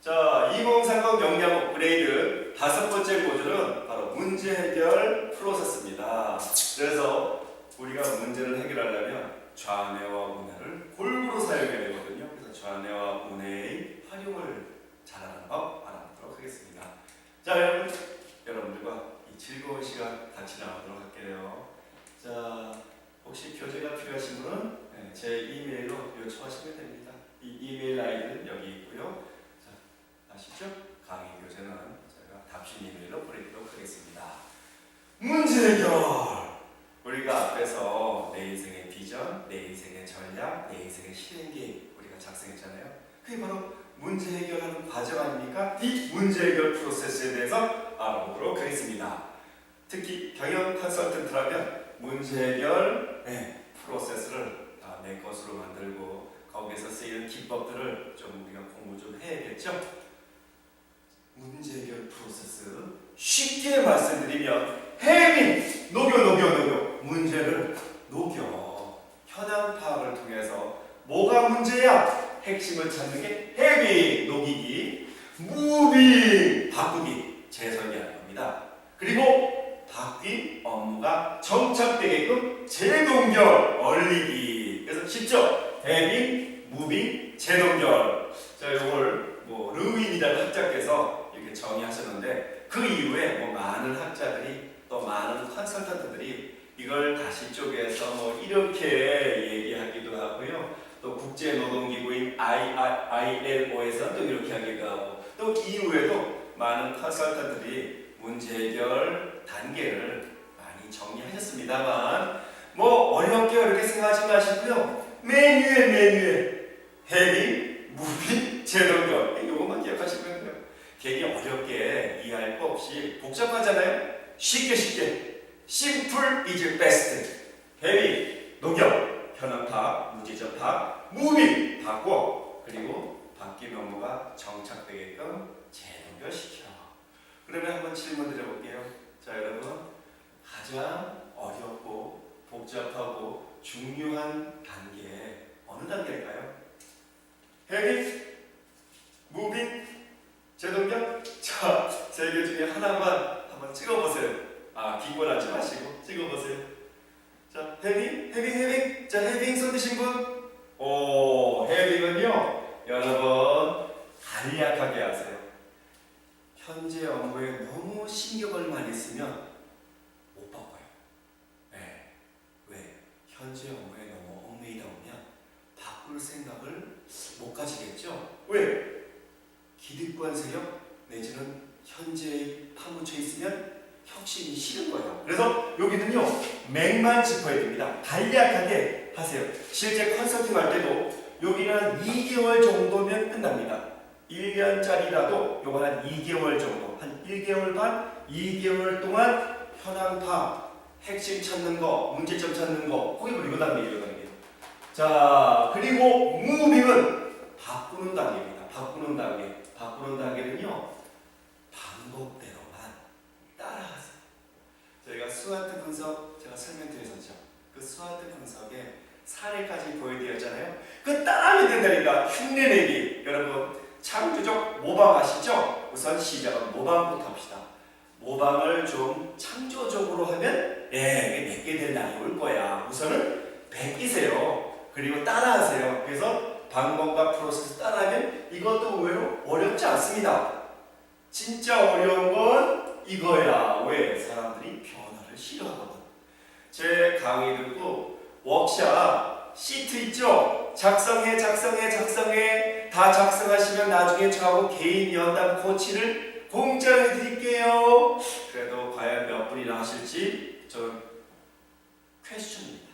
자, 2030 역량 업그레이드 다섯 번째 모듈은 바로 문제 해결 프로세스입니다. 그래서 우리가 문제를 해결하려면 좌뇌와 우뇌를 골고루 사용해야 되거든요. 그래서 좌뇌와 우뇌의 활용을 잘하는 법 알아보도록 하겠습니다. 자, 여러분들과 이 즐거운 시간 같이 나누도록 할게요. 자, 혹시 교재가 필요하신 분은 제 이메일로 요청하시면 됩니다. 이 이메일 아이디는 여기 있고요. 아시죠? 강의 교재는 제가 답신 이메일로 보내도록 하겠습니다. 문제 해결! 우리가 앞에서 내 인생의 비전, 내 인생의 전략, 내 인생의 실행 계획 우리가 작성했잖아요. 그게 바로 문제 해결하는 과정 아닙니까? 이 문제 해결 프로세스에 대해서 알아보도록 하겠습니다. 특히 경영 컨설턴트라면 문제 해결 프로세스를 내 것으로 만들고 거기에서 쓰이는 기법들을 좀 우리가 공부 좀 해야겠죠? 문제 해결 프로세스 쉽게 말씀드리면 해밍 녹여 문제를 녹여 현황 파악을 통해서 뭐가 문제야? 핵심을 찾는 게 해밍 녹이기, 무빙 바꾸기 재설계하는 겁니다. 그리고 바뀐 업무가 정착되게끔 재동결 얼리기. 그래서 쉽죠? 해밍, 무빙, 재동결. 자, 요걸 르윈이라는 학자께서 이렇게 정의하셨는데 그 이후에 많은 학자들이 또 많은 컨설턴트들이 이걸 다시 쪼개서 이렇게 얘기하기도 하고요. 또 국제노동기구인 ILO에서 또 이렇게 하기도 하고 또 이후에도 많은 컨설턴트들이 문제 해결 단계를 많이 정리하셨습니다만 어렵게 생각하지 마시고요. 메뉴에 해밍, 무빙, 재동결 이것만 기억하시면 돼요. 괜히 어렵게 이해할 거 없이 복잡하잖아요. 쉽게 simple is best. 해밍, 녹여, 현황 파악, 무지점 파악, 무빙, 바꿔 그리고 바뀐 업무가 정착되게끔 재동결시켜. 그러면 한번 질문 드려볼게요. 자, 여러분 가장 어렵고 복잡하고 중요한 단계 어느 단계일까요? 해밍, 무빙, 재동결? 자, 세 개 중에 하나만 한번 찍어보세요. 기권하지 마시고 찍어보세요. 자, 해밍. 자, 해밍 손 드신 분? 해밍은요, 여러분 간략하게 하세요. 현재 업무에 너무 신경을 많이 쓰면 못 바꿔요. 왜? 현재 업무에 너무 얽매이다 보면 바꿀 생각을 못 가지겠죠? 왜? 기득권 세력 내지는 현재에 파묻혀 있으면 혁신이 싫은 거예요. 그래서 여기는요 맥만 짚어야 됩니다. 간략하게 하세요. 실제 컨설팅 할 때도 여기는 2개월 정도면 끝납니다. 1년짜리라도 요거 한 2개월 정도, 한 1개월 반, 2개월 동안 현황 파악, 핵심 찾는 거, 문제점 찾는 거, 거기 이거 단계예요. 자, 그리고 무빙은 바꾸는 단계입니다. 바꾸는 단계는요 반복대로만 따라하세요. 저희가 스와트 분석 제가 설명드렸었죠. 그 스와트 분석에 사례까지 보여드렸잖아요. 그 따라하면 된다니까. 흉내내기. 여러분 창조적 모방 아시죠? 우선 시작은 모방부터 합시다. 모방을 좀 창조적으로 하면 이게 몇 개 될 날이 올 거야. 우선은 베끼세요. 그리고 따라하세요. 그래서 방법과 프로세스 따라하면 이것도 의외로 어렵지 않습니다. 진짜 어려운 건 이거야. 왜? 사람들이 변화를 싫어하거든. 제 강의 듣고 워크샵 시트 있죠? 작성해. 다 작성하시면 나중에 저하고 개인 연담 코치를 공짜로 해드릴게요. 그래도 과연 몇 분이나 하실지 저 퀘스천입니다.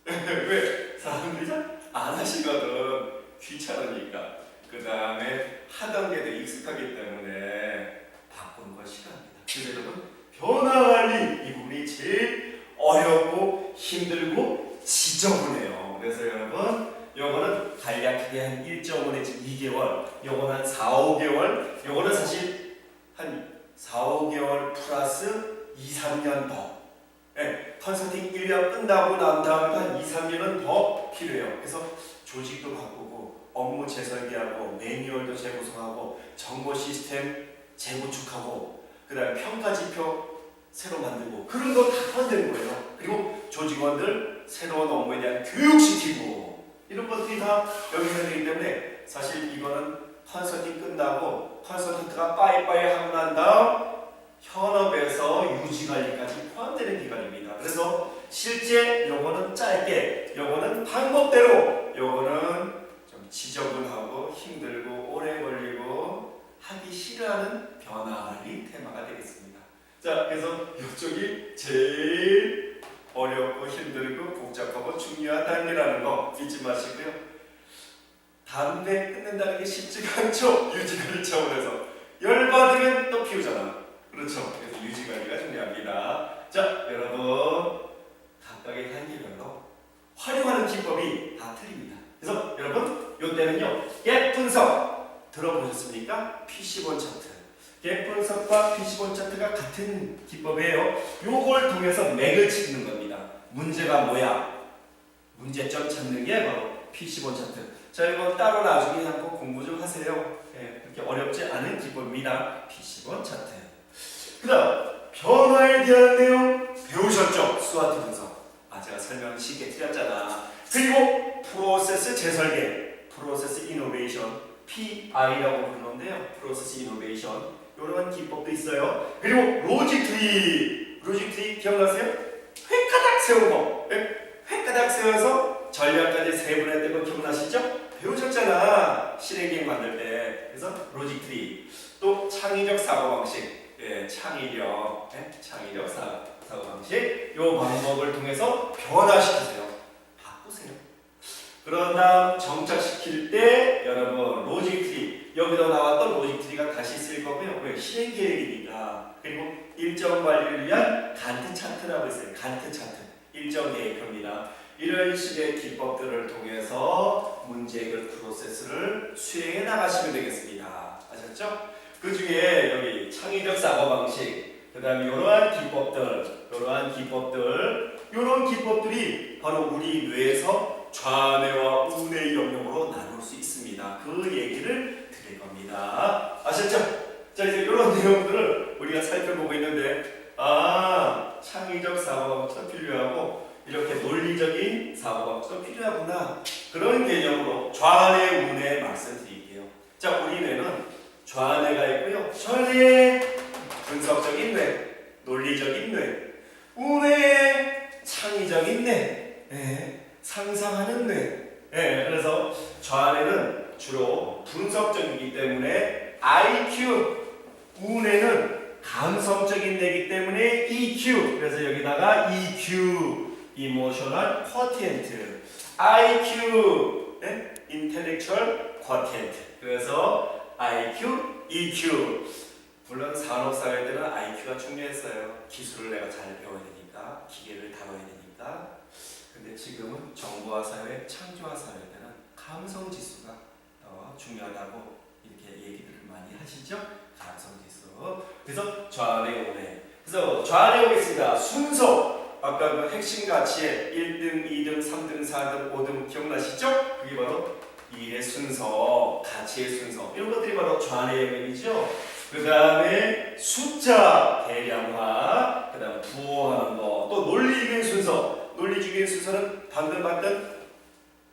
왜? 사람들이 잘 안 하시거든. 귀찮으니까. 그 다음에 하던 게 더 익숙하기 때문에 바꾸는 걸 싫어합니다. 그래서 여러분 변화 관리 이 부분이 제일 어렵고 힘들고 지저분해요. 그래서 여러분 요거는 간략하게 한 1.5 내지 2개월, 요거는 한 4, 5개월, 요거는 사실 한 4, 5개월 플러스 2, 3년 더. 컨설팅 1년 끝나고 난 다음에 한 2, 3년은 더 필요해요. 그래서 조직도 바꾸고 업무 재설계하고 매뉴얼도 재구성하고 정보 시스템 재구축하고 그다음에 평가 지표 새로 만들고 그런 거 다 포함되는 거예요. 그리고 조직원들 새로운 업무에 대한 교육시키고 이런 것들이 다 여기서 되기 때문에 사실 이거는 컨설팅 끝나고 컨설턴트가 빠이빠이 하고 난 다음 현업에서 유지관리까지 포함되는 기간입니다. 그래서 실제 요거는 짧게, 요거는 방법대로, 요거는 좀 지저분하고 힘들고 오래 걸리고 하기 싫어하는 변화관리 테마가 되겠습니다. 자, 그래서 이쪽이 제일 어렵고 힘들고 복잡하고 중요한 단계라는 거 잊지 마시고요. 담배 끊는다는 게 쉽지가 않죠. 유지관리 차원에서. 열받으면 또 피우잖아. 그렇죠. 그래서 유지관리가 중요합니다. 자, 여러분 각각의 단계별로 활용하는 기법이 다 틀립니다. 그래서 여러분 이때는요 갭 분석 들어보셨습니까? PC1 차트. 갭 분석과 PC1 차트가 같은 기법이에요. 요걸 통해서 맥을 짚는 겁니다. 문제가 뭐야? 문제점 찾는 게 바로 PC1 차트. 자, 이거 따로 나중에 한번 공부 좀 하세요. 예, 그렇게 어렵지 않은 기법입니다. PC1 차트. 그 다음 변화에 대한 내용 배우셨죠? 스와트 분석. 제가 설명을 쉽게 드렸잖아. 그리고 프로세스 재설계, 프로세스 이노베이션, PI라고 부르는데요. 프로세스 이노베이션 이런 기법도 있어요. 그리고 로직 트리, 로직 트리 기억나세요? 획가닥 세운 거. 획가닥 세워서 전략까지 세분화된 거 기억나시죠? 배우셨잖아. 실행계획 만들 때. 그래서 로직 트리. 또 창의적 사고방식. 예, 창의력 사고방식. 요 방법을 통해서 변화시키세요. 바꾸세요. 그런 다음 정착시킬 때 여러분 로직 트리. 여기서 나왔던 로직 트리가 다시 쓸 거고요. 왜? 실행계획이니까. 그리고 일정 관리를 위한 간트 차트라고 있어요. 간트 차트. 일정 계획표입니다. 이런 식의 기법들을 통해서 문제 해결 프로세스를 수행해 나가시면 되겠습니다. 아셨죠? 그 중에 여기 창의적 사고방식, 그 다음에 이러한 기법들이 바로 우리 뇌에서 좌뇌와 우뇌의 영역으로 나눌 수 있습니다. 그 얘기를 드릴 겁니다. 아셨죠? 자, 이제 이런 내용들을 우리가 살펴보고 있는데, 창의적 사고방식도 필요하고, 이렇게 논리적인 사고방식도 필요하구나. 그런 개념으로 좌뇌, 우뇌 말씀드릴게요. 자, 우리 뇌는 좌뇌가 있고요. 좌뇌 분석적인 뇌, 논리적인 뇌, 우뇌 창의적인 뇌, 상상하는 뇌. 그래서 좌뇌는 주로 분석적이기 때문에 IQ, 우뇌는 감성적인 뇌이기 때문에 EQ. 그래서 여기다가 EQ, Emotional Quotient, IQ, Intellectual Quotient. 그래서 IQ, EQ. 물론 산업사회 때는 IQ가 중요했어요. 기술을 내가 잘 배워야 되니까, 기계를 다뤄야 되니까. 근데 지금은 정보화 사회, 창조화 사회 때는 감성지수가 중요하다고 이렇게 얘기들을 많이 하시죠? 감성지수. 그래서 좌뇌, 우뇌. 그래서 좌뇌 오겠습니다. 순서. 아까 그 핵심 가치에 1등, 2등, 3등, 4등, 5등 기억나시죠? 그게 바로 일의 순서, 가치의 순서. 이런 것들이 바로 좌뇌 영역이죠. 그 다음에 숫자 대량화, 그 다음에 부호하는 거, 또 논리적인 순서. 논리적인 순서는 방금 봤던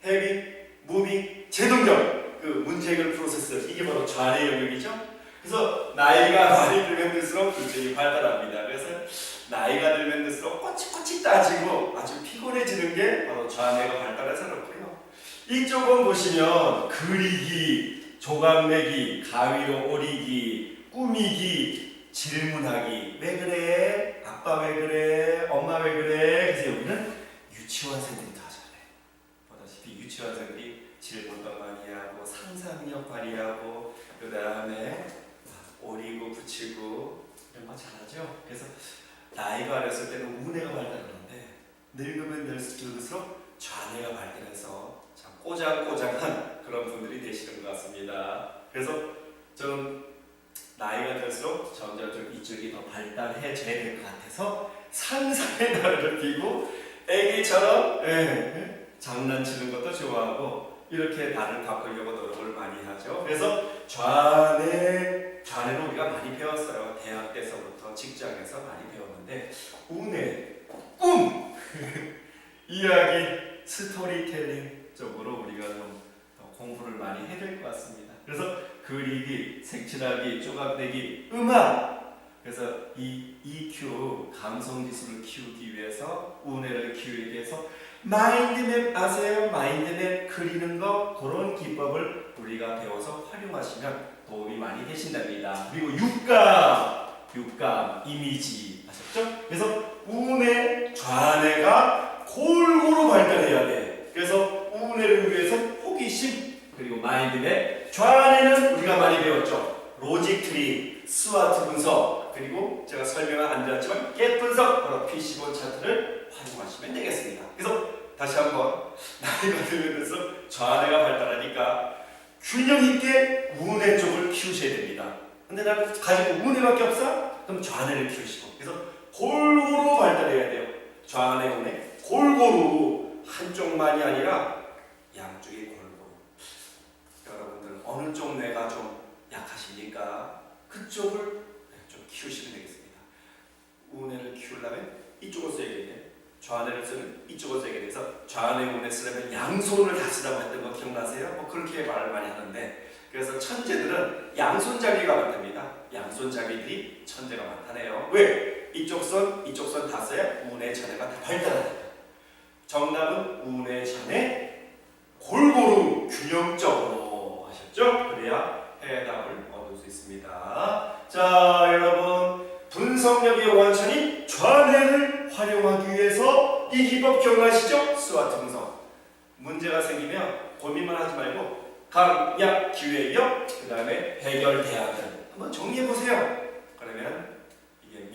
헤비, 무빙, 제동적 그 문제 해결 프로세스. 이게 바로 좌뇌 영역이죠. 그래서 나이가 많이 들면 들수록 굉장히 발달합니다. 그래서 나이가 들면 들수록 꼬치꼬치 따지고 아주 피곤해지는 게 바로 좌뇌가 발달해서 그렇고요. 이쪽은 보시면 그리기, 조각내기, 가위로 오리기, 꾸미기, 질문하기. 왜 그래? 아빠 왜 그래? 엄마 왜 그래? 그래서 여기는 유치원생들이 더 잘해. 보다시피 유치원생들이 질문도 많이 하고 상상력 발휘하고 그 다음에 오리고 붙이고 이런 거 잘하죠. 그래서 나이가 어렸을 때는 우뇌가 발달하는데 늙으면 늙을수록 좌뇌가 발달해서 참 꼬장꼬장한 그런 분들이 되시는 것 같습니다. 그래서 저는 나이가 들수록 점점 좀 이쪽이 더 발달해져야 될 것 같아서 상상의 나를 피고 애기처럼 장난치는 것도 좋아하고 이렇게 나를 바꾸려고 노력을 많이 하죠. 그래서 좌뇌, 대학 때서부터 직장에서 많이 배웠는데 운의 꿈 이야기 스토리텔링 쪽으로 우리가 좀 공부를 많이 해야 될 것 같습니다. 그래서 그리기, 색칠하기, 조각내기, 음악. 그래서 이 EQ 감성지수를 키우기 위해서 운해를 키우기 위해서 마인드맵 아세요? 마인드맵 그리는 거 그런 기법을 우리가 배워서 활용하시면 도움이 많이 되신답니다. 그리고 육감, 이미지 아셨죠? 그래서 운의 좌뇌가 골고루 발달해야 돼. 그래서 운해를 위해서 호기심 그리고 마인드맵 좌뇌는 우리가 많이 배웠죠. 로직 트리, 스와트 분석 그리고 제가 설명은 안 드렸지만 겟 분석 바로 PC4 차트를 활용하시면 되겠습니다. 그래서 다시 한번 나이가 들면서 좌뇌가 발달하니까 균형 있게 운해 쪽을 키우셔야 됩니다. 근데 나 가지고 운해밖에 없어? 그럼 좌뇌를 키우시고 그래서 골고루 발달해야 돼요. 좌뇌, 운해 골고루 한쪽만이 아니라 양쪽이 골고루. 여러분들 어느 쪽 뇌가 좀 약하시니까 그쪽을 좀 키우시면 되겠습니다. 운해를 키우려면 이쪽을 써야 돼. 좌뇌를 쓰면 이쪽을 써야 돼서 좌뇌, 운해 쓰려면 양손을 다 쓰라고 했던 거 기억나세요? 뭐 그렇게 말을 많이 하는데 그래서 천재들은 양손잡이가 많답니다. 양손잡이들이 천재가 많다네요. 왜? 이쪽 손 다 써야 운해, 좌뇌가 다 발달합니다. 정답은 운해, 좌뇌 골고루 균형적으로 하셨죠? 그래야 해답을 얻을 수 있습니다. 자, 여러분 분석력의 원천인 좌뇌를 활용하기 위해서 이 기법 기억나시죠? 스와트 분석. 문제가 생기면 고민만 하지 말고 강, 약, 기회, 역, 그 다음에 해결 대안을 한번 정리해보세요. 그러면 이게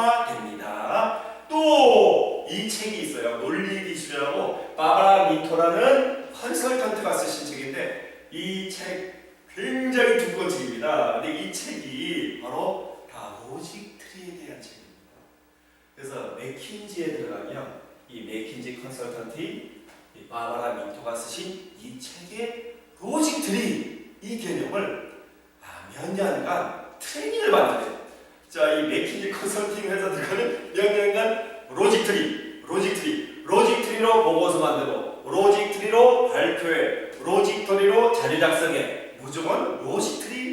명료화됩니다. 또 이 책이 있어요. 논리기술이라고 바바라 미토라는 컨설턴트가 쓰신 책인데 이 책 굉장히 두꺼운 책입니다. 근데 이 책이 바로 다 로직 트리에 대한 책입니다. 그래서 맥킨지에 들어가면 이 맥킨지 컨설턴트 바바라 미토가 쓰신 이 책의 로직 트리 이 개념을 몇 년간 트레이닝을 받는데요. 자, 이 맥킨지 컨설팅 회사 들어가는 몇 년간 로직 트리로 보고서 만들고 로직 트리로 발표해 로직 트리로 자료 작성해 무조건 로직 트리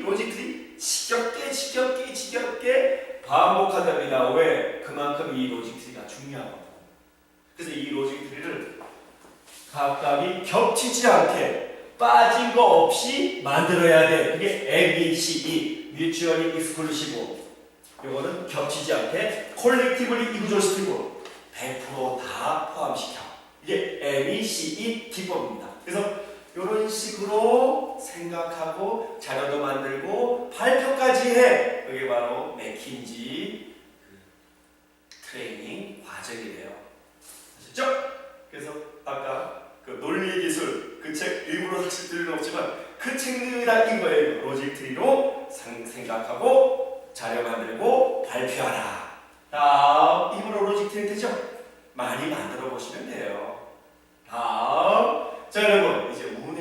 지겹게 반복하답니다. 왜? 그만큼 이 로직 트리가 중요하거든요. 그래서 이 로직 트리를 각각이 겹치지 않게 빠진 거 없이 만들어야 돼. 그게 MBCE Mutually Exclusive. 이거는 겹치지 않게 콜렉티브리 이그조스티브 100% 다 포함시켜. 이게 MECE 기법입니다. 그래서 이런 식으로 생각하고 자료도 만들고 발표까지 해. 그게 바로 맥킨지 트레이닝 과정이래요. 아셨죠? 그래서 아까 그 논리기술 그 책 일부러 사실 들을 없지만 그 책 내용이 다 이거예요. 로직 트리로 생각하고 자료 만들고 발표하라. 다음 입으로 로직 트리 되죠? 많이 만들어 보시면 돼요. 다음 자 여러분 이제 운해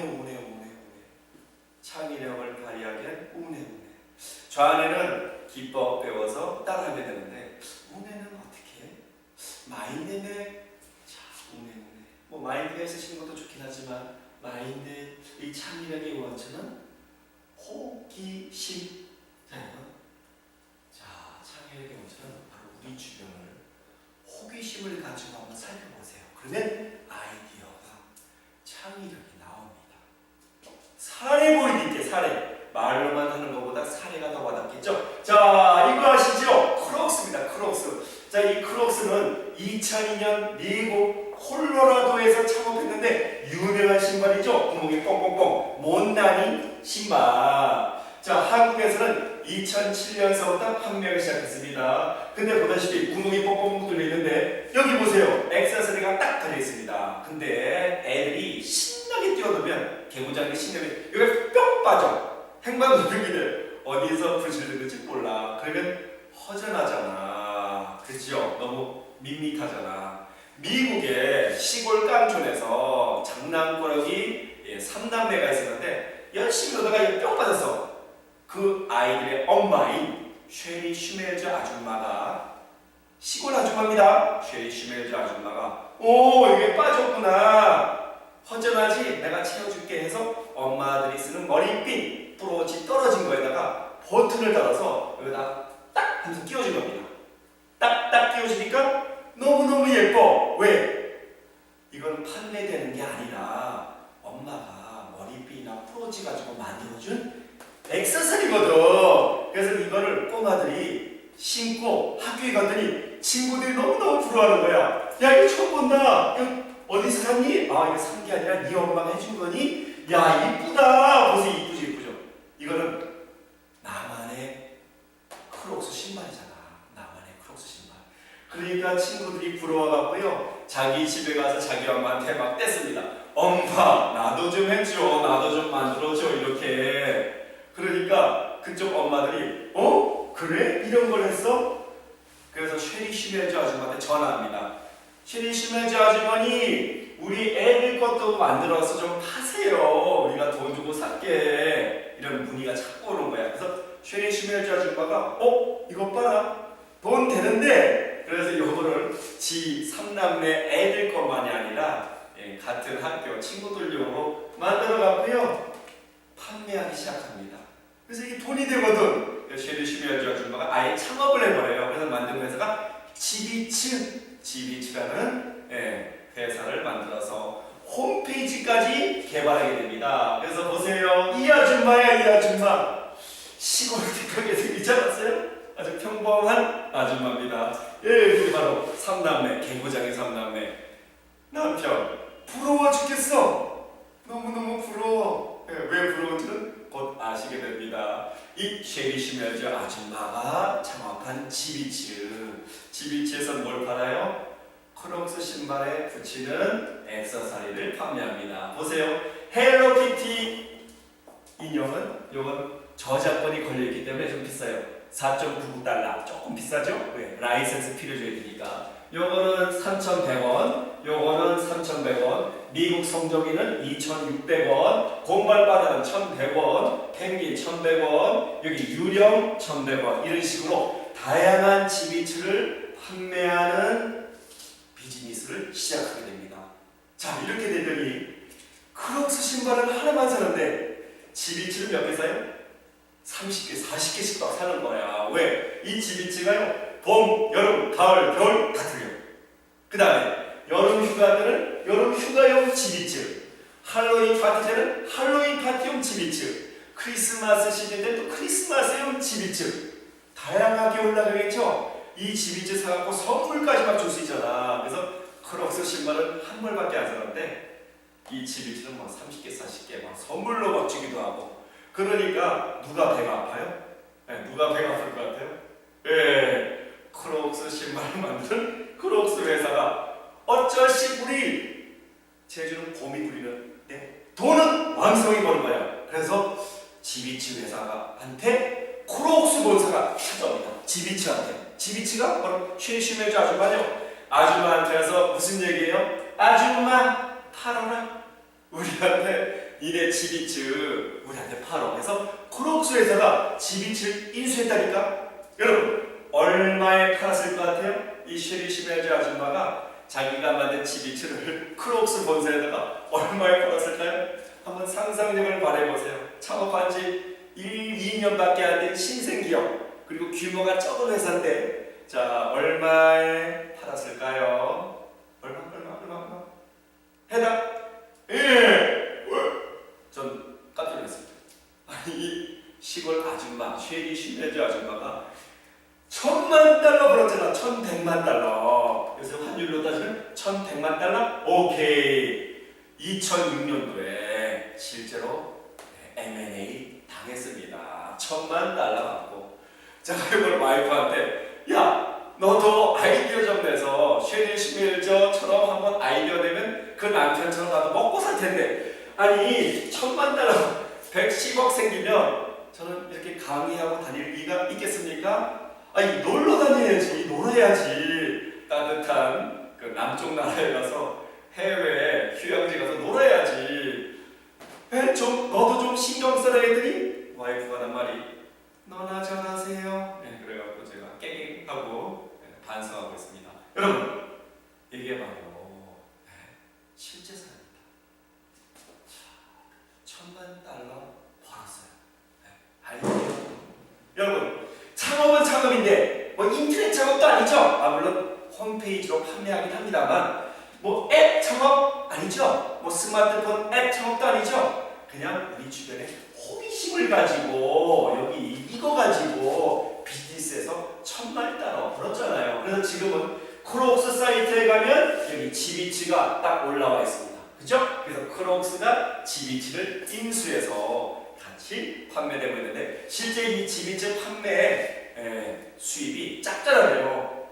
창의력을 발휘하기엔 운해 좌뇌는 기법 배워서 따라하면 되는데 운해는 어떻게 해? 마인드맵 자 운해 뭐 마인드에 쓰시는 것도 좋긴 하지만 마인드 이 창의력의 원천은 호기심 자 창의력의 원천은 바로 우리 주변을 호기심을 가지고 한번 살펴보세요. 그러면 아이디어가 창의력이 나옵니다. 사례 보여드릴게요. 사례. 말로만 하는 것보다 사례가 더 와닿겠죠? 자, 이거 아시죠? 크록스입니다. 크록스. 자, 이 크록스는 2002년 미국 콜로라도에서 창업했는데 유명한 신발이죠? 구멍이 뻥뻥뻥. 못난이 신발. 자, 한국에서는 2007년서부터 판매를 시작했습니다. 근데 보다시피 구멍이 뻥뻥 뚫려 있는데 여기 보세요. 액세서리가 딱 달려 있습니다. 근데 애들이 신나게 뛰어놀면 개구장이 신나면 여기 뿅 빠져. 행방불명이래. 어디서 부실는지 몰라. 그러면 허전하잖아. 그죠? 너무 밋밋하잖아. 미국의 시골 깡촌에서 장난꾸러기 3남매가 있었는데 열심히 놀다가 뿅 빠졌어. 그 아이들의 엄마인 쉐리 슈멜즈 아줌마가 시골 아줌마입니다. 쉐리 슈멜즈 아줌마가 이게 빠졌구나. 허전하지? 내가 채워줄게 해서 엄마들이 쓰는 머리핀 부러지 떨어진 거에다가 버튼을 달아서 여기다 딱 하면서 끼워준 겁니다. 딱딱 끼워주니까 너무너무 예뻐. 왜? 이건 판매되는 게 아니라 엄마가 머리핀이나 프로지 가지고 만들어준 액세서리거든. 그래서 이거를 꼬마들이 신고 학교에 갔더니 친구들이 너무너무 부러워하는 거야. 야, 이거 처음 본다. 이거 어디서 샀니? 아, 이거 산 게 아니라 네 엄마가 해준 거니? 야, 이쁘다. 보세요. 이쁘죠, 이쁘죠. 이거는 나만의 크록스 신발이잖아. 나만의 크록스 신발. 그러니까 친구들이 부러워갖고요, 자기 집에 가서 자기 엄마한테 막 뗐습니다. 엄마, 나도 좀 해줘. 나도 좀 만들어줘. 이렇게. 그러니까 그쪽 엄마들이 그래? 이런 걸 했어? 그래서 쉐리 슈멜즈 아줌마한테 전화합니다. 쉐리 슈멜즈 아주머니, 우리 애들 것도 만들어서 좀 파세요. 우리가 돈 주고 살게. 이런 문의가 자꾸 오는 거야. 그래서 쉐리 슈멜즈 아줌마가 이것 봐라. 돈 되는데. 그래서 이거를 지 삼남매 애들 것만이 아니라 같은 학교 친구들용으로 만들어 갖고요, 판매하기 시작합니다. 그래서 이게 돈이 되거든. 쉐리 슈멜즈 아줌마가 아예 창업을 해버려요. 그래서 만든 회사가 지비츠라는 회사를 만들어서 홈페이지까지 개발하게 됩니다. 그래서 보세요. 이 아줌마야, 이 아줌마. 시골 뒷가게 생기지 않았어요? 아주 평범한 아줌마입니다. 이게 바로 삼남매, 개구장의 삼남매. 남편, 부러워 죽겠어. 너무너무 부러워. 왜 부러운지는 곧 아시게 됩니다. 이 쉐리 슈멜즈 아줌마가 창업한 지비츠에서 뭘 팔아요? 크록스 신발에 붙이는 액세서리를 판매합니다. 보세요. 헬로키티 인형은 요건 저작권이 걸려있기 때문에 좀 비싸요. 4.99달러. 조금 비싸죠? 왜? 라이센스 필요줘야 되니까. 요거는 3,100원, 요거는 3,100원, 미국 성종이는 2,600원, 곰발바다는 1,100원, 펭귄 1,100원, 여기 유령 1,100원. 이런 식으로 다양한 지비츠를 판매하는 비즈니스를 시작하게 됩니다. 자, 이렇게 되더니 크록스 신발을 하나만 사는데 지비츠를 몇 개 사요? 30개, 40개씩 막 사는 거야. 왜? 이 지비츠가요, 봄, 여름, 가을, 겨울 다 틀려. 그 다음에 여름 휴가 때는 여름 휴가용 지비츠, 할로윈 파티 때는 할로윈 파티용 지비츠, 크리스마스 시즌 때는 또 크리스마스용 지비츠. 다양하게 올라가겠죠? 이 지비츠 사갖고 선물까지 막 줄 수 있잖아. 그래서 크록스 신발은 한 벌밖에 안 사는데 이 지비츠는 막 30개, 40개 막 선물로 막 주기도 하고. 그러니까 누가 배가 아파요? 누가 배가 아플 것 같아요? 크록스 신발을 만든 크록스 회사가 어쩌시 우리 제주는 봄이 부리는 돈은 왕성히 버는 거야. 그래서 지비츠 회사한테 크록스 본사가 찾아옵니다. 지비츠가 바로 쉐리 슈멜즈 아줌마죠. 아줌마한테 와서 무슨 얘기예요? 아줌마 팔아라. 우리한테 니네 지비츠 우리한테 팔어. 그래서 크록스 회사가 지비츠를 인수했다니까. 여러분, 얼마에 팔았을 것 같아요? 이 쉐리 슈멜즈 아줌마가 자기가 만든 지비츠를 크록스 본사에다가 얼마에 팔았을까요? 한번 상상력을 발휘해보세요. 창업한 지 2년밖에 안 된 신생기업, 그리고 규모가 적은 회사인데, 자, 얼마에 팔았을까요? 얼마? 해답? 전 깜짝 놀랐습니다. 아니, 이 시골 아줌마, 쉐리 슈멜즈 아줌마가 1,000만 달러 벌었잖아. 1,100만 달러. 그래서 환율로 따지면 1,100만 달러? 오케이. 2006년도에 실제로 M&A 당했습니다. 1,000만 달러 받고. 제가 이걸 와이프한테, 야, 너도 아이디어 좀 내서 쉐리 슈멜저처럼 한번 아이디어 내면 그 남편처럼 나도 먹고 살 텐데. 아니, 1,000만 달러, 110억 생기면 저는 이렇게 강의하고 다닐 리가 있겠습니까? 아니, 놀러 다녀야지, 놀아야지. 따뜻한 그 남쪽 나라에 가서 해외 휴양지 가서 놀아야지. 너도 좀 신경 써라 했더니 와이프가 한 말이, 너나 잘하세요. 반성하고 있습니다. 여러분, 이게 바로 실제 사례입니다. $10,000,000 벌었어요. 알죠? 여러분, 창업은 창업인데 뭐 인터넷 창업도 아니죠. 물론 홈페이지로 판매하긴 합니다만 뭐 앱 창업 아니죠. 뭐 스마트폰 앱 창업도 아니죠. 그냥 우리 주변에 호기심을 가지고 여기 이거 가지고 비즈니스에서 $10,000,000 벌었잖아요. 그래서 지금은 크록스 사이트에 가면 여기 지비치가 딱 올라와 있습니다. 그죠? 그래서 크록스가 지비치를 인수해서 같이 판매되고 있는데 실제 이 지비치 판매 수입이 짭짤하네요.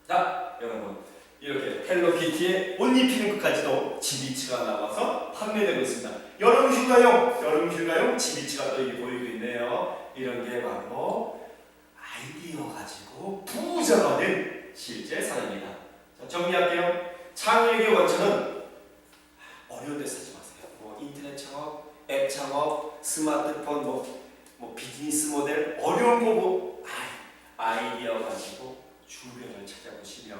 자, 여러분 이렇게 헬로키티의 옷 입히는 것까지도 지비치가 나와서 판매되고 있습니다. 여름 휴가용 지비치가 또 이게 보이고 있네요. 이런 게 바로 아이디어 가지고 부자가 된 실제 사례입니다. 자, 정리할게요. 창의력의 원천은 어려운 데 쓰지 마세요. 뭐 인터넷 창업, 앱 창업, 스마트폰, 뭐 비즈니스 모델 어려운 거 뭐 아이디어 가지고 주변을 찾아보시면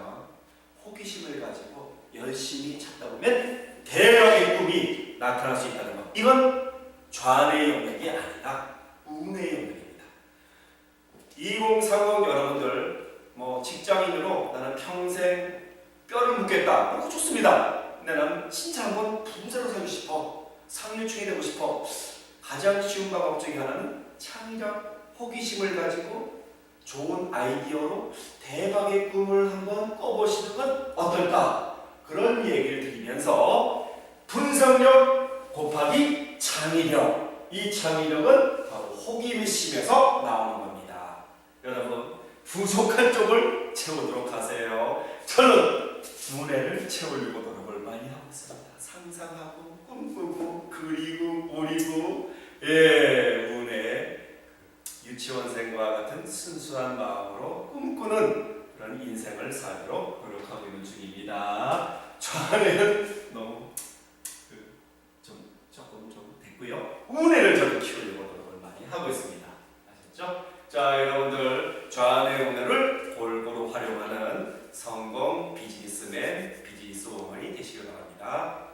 호기심을 가지고 열심히 찾다 보면 대박의 꿈이 나타날 수 있다는 것. 이건 좌뇌의 영역이 아니라 우뇌의 영역입니다. 2030 여러분들 뭐 직장인으로 나는 평생 뼈를 묻겠다. 그거 좋습니다. 근데 나는 진짜 한번 부자로 살고 싶어. 상류층이 되고 싶어. 가장 쉬운 방법 중에 하나는 창의력, 호기심을 가지고 좋은 아이디어로 대박의 꿈을 한번 꿔보시는 건 어떨까? 그런 얘기를 드리면서 분석력 곱하기 창의력. 이 창의력은 바로 호기심에서 나오는 겁니다. 여러분 부족한 쪽을 채우도록 하세요. 저는 두뇌를 채우려고 노력을 많이 하고 있습니다. 상상하고 꿈꾸고 그리고 오리고 문에 유치원생과 같은 순수한 마음으로 꿈꾸는 그런 인생을 살도록 노력하고 있는 중입니다. 좌뇌는 너무 조금 됐고요. 우뇌를 저도 키우려고 노력을 많이 하고 있습니다. 아셨죠? 자, 여러분들 좌뇌 우뇌를 골고루 활용하는 성공 비즈니스맨, 비즈니스 워먼이 되시길 바랍니다.